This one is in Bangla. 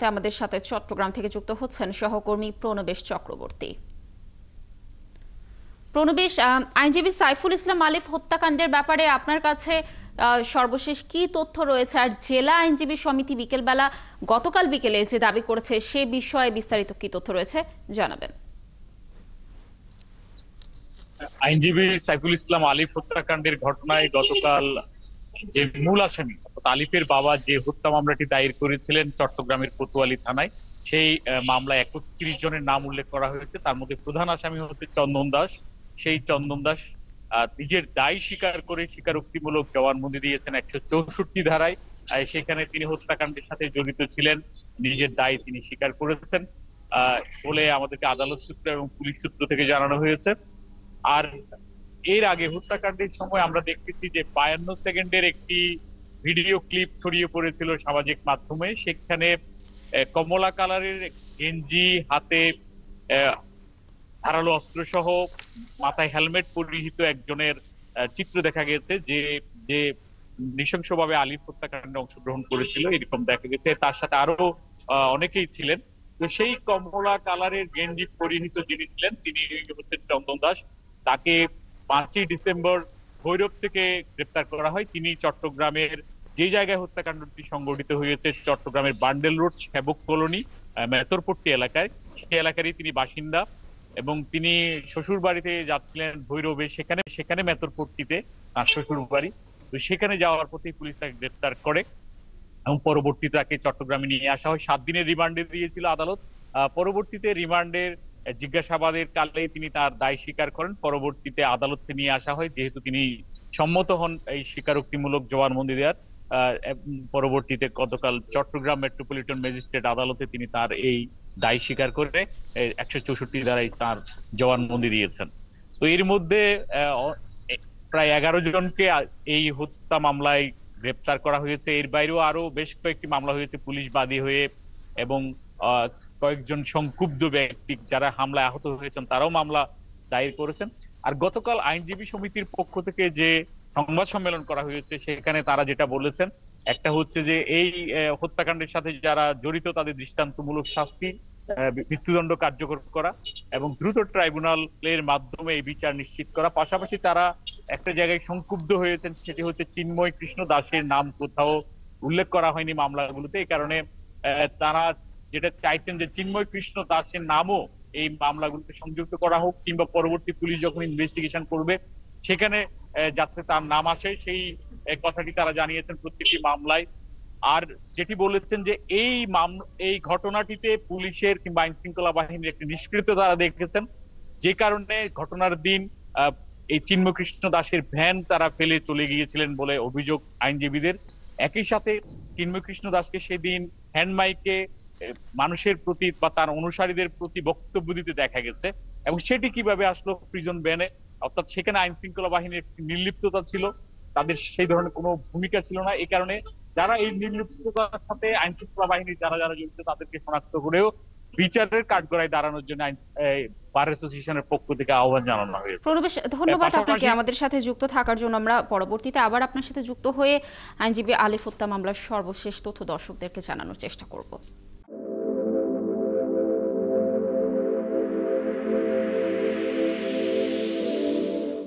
জানাতে আমাদের সাথে চট্টগ্রাম থেকে যুক্ত হচ্ছেন সহকর্মী প্রণবেশ চক্রবর্তী। প্রণবেশ, আইনজীবী সাইফুল ইসলাম আলিফ হত্যাকাণ্ডের ব্যাপারে আপনার কাছে সর্বশেষ কি তথ্য রয়েছে, আর জেলা আইনজীবী সমিতি গতকাল বিকেলে যে দাবি করেছে সে বিষয়ে বিস্তারিত কি তথ্য রয়েছে জানাবেন। আইনজীবী সাইফুল ইসলাম আলিফ হত্যাকাণ্ডের ঘটনায় গতকাল যে মূল আসামি আলিফের বাবা যে হত্যা মামলাটি দায়ের করেছিলেন চট্টগ্রামের কোতোয়ালি থানায়, সেই মামলায় ৩১ জনের নাম উল্লেখ করা হয়েছে। তার মধ্যে প্রধান আসামি হচ্ছে চন্দন দাস। সেই চন্দন দাস নিজের দায় স্বীকার করে স্বীকারোক্তিমূলক জবানবন্দি দিয়েছেন ১৬৪ ধারায়। সেখানে তিনি হত্যাকাণ্ডের সাথে জড়িত ছিলেন, নিজের দায় তিনি স্বীকার করেছেন বলে আমাদেরকে আদালত সূত্র এবং পুলিশ সূত্র থেকে জানানো হয়েছে। আর এর আগে হত্যাকাণ্ডের সময় আমরা দেখতেছি যে ৫২ সেকেন্ডের একটি ভিডিও ক্লিপ ছড়িয়ে পড়েছিল সামাজিক মাধ্যমে। সেখানে কমলা কালারের গেঞ্জি, হাতে ধারালো অস্ত্র সহ মাথায় হেলমেট পরিহিত একজনের চিত্র দেখা গেছে, যে যে নৃশংসভাবে আলিফ হত্যাকাণ্ডে অংশগ্রহণ করেছিল এরকম দেখা গেছে। তার সাথে আরো অনেকেই ছিলেন। তো সেই কমলা কালারের গেঞ্জি পরিহিত যিনি ছিলেন তিনি হচ্ছেন চন্দন দাস। তাকে ৫ই ডিসেম্বর ভৈরব থেকে গ্রেপ্তার করা হয়। তিনি চট্টগ্রামের যে জায়গায় হত্যাকাণ্ডটি সংঘটিত হয়েছে, চট্টগ্রামের বান্ডেল রোড সেবক কলোনি মেতরপট্টি এলাকায়, সেই এলাকারই তিনি বাসিন্দা। এবং তিনি শ্বশুর বাড়িতে যাচ্ছিলেন ভৈরবে, সেখানে মেতরপট্টিতে তার শ্বশুর বাড়ি। তো সেখানে যাওয়ার পথে পুলিশ তাকে গ্রেপ্তার করে এবং পরবর্তীতে তাকে চট্টগ্রামে নিয়ে আসা হয়। ৭ দিনের রিমান্ডে দিয়েছিল আদালত। পরবর্তীতে রিমান্ডের জিজ্ঞাসাবাদের কালে তিনি তার দায় স্বীকার করেন। পরবর্তীতে আদালতে নিয়ে আসা হয়, যেহেতু তিনি সম্মত হন এই স্বীকারোক্তিমূলক জবানবন্দি দেওয়ার। পরবর্তীতে গতকাল চট্টগ্রাম মেট্রোপলিটন ম্যাজিস্ট্রেট আদালতে তিনি তার এই দায় স্বীকার করে ১৬৪ ধারায় তার জবানবন্দি দিয়েছেন। তো এর মধ্যে প্রায় ১১ জনকে এই হত্যা মামলায় গ্রেপ্তার করা হয়েছে। এর বাইরেও আরো বেশ কয়েকটি মামলা হয়েছে পুলিশ বাদী হয়ে, এবং কয়েকজন সংক্ষুব্ধ ব্যক্তি যারা হামলায় আহত হয়েছেন তারাও মামলা দায়ের করেছেন। আর গতকাল আইনজীবী সমিতির পক্ষ থেকে যে সংবাদ সম্মেলন করা হয়েছে সেখানে তারা যেটা বলেছেন, একটা হচ্ছে যে এই হত্যাকাণ্ডের সাথে যারা জড়িত তাদের দৃষ্টান্তমূলক শাস্তি, মৃত্যুদণ্ড কার্যকর করা এবং দ্রুত ট্রাইব্যুনালের মাধ্যমে এই বিচার নিশ্চিত করা। পাশাপাশি তারা একটা জায়গায় সংক্ষুব্ধ হয়েছেন, সেটি হচ্ছে চিন্ময় কৃষ্ণ দাসের নাম কোথাও উল্লেখ করা হয়নি মামলাগুলোতে। এই কারণে তারা যেটা চাইছেন যে চিন্ময় কৃষ্ণ দাসের নামও এই মামলাগুলোতে সংযুক্ত করা হোক, কিংবা পরবর্তী পুলিশ যখন ইনভেস্টিগেশন করবে সেখানে যাতে তার নাম আসে, সেই কথাটি তারা জানিয়েছেন প্রত্যেকটি মামলায়। আর যেটি বলেছেন যে এই ঘটনাটিতে পুলিশের কিংবা আইন শৃঙ্খলা বাহিনীর একটি নিষ্ক্রিয়তা তারা দেখেছেন, যে কারণে ঘটনার দিন এই চিন্ময় কৃষ্ণ দাসের ভ্যান তারা ফেলে চলে গিয়েছিলেন বলে অভিযোগ আইনজীবীদের। একই সাথে চিন্ময় কৃষ্ণ দাসকে সেদিন হ্যান্ডমাইকে মানুষের প্রতি বা তার অনুসারীদের প্রতি বক্তব্য দিতে দেখা গেছে, এবং সেটি কিভাবে আসলো প্রিজন ভ্যানে, অর্থাৎ সেখানে আইন শৃঙ্খলা বাহিনীর নির্লিপ্ততা ছিল, তাদের সেই ধরনের কোনো ভূমিকা ছিল না। এই কারণে যারা এই নির্লিপ্ততার সাথে আইন শৃঙ্খলা বাহিনীর যারা যারা জড়িত তাদেরকে শনাক্ত করেও বিচারের কাঠগড়ায় দাঁড়ানোর জন্য বার অ্যাসোসিয়েশনের পক্ষ থেকে আহ্বান জানানো হয়েছে। প্রণবেশ, ধন্যবাদ আপনাকে আমাদের সাথে যুক্ত থাকার জন্য। আমরা পরবর্তীতে আবার আপনার সাথে যুক্ত হয়ে আইনজীবী আলিফ হত্যা মামলার সর্বশেষ তথ্য দর্শকদেরকে জানানোর চেষ্টা করব।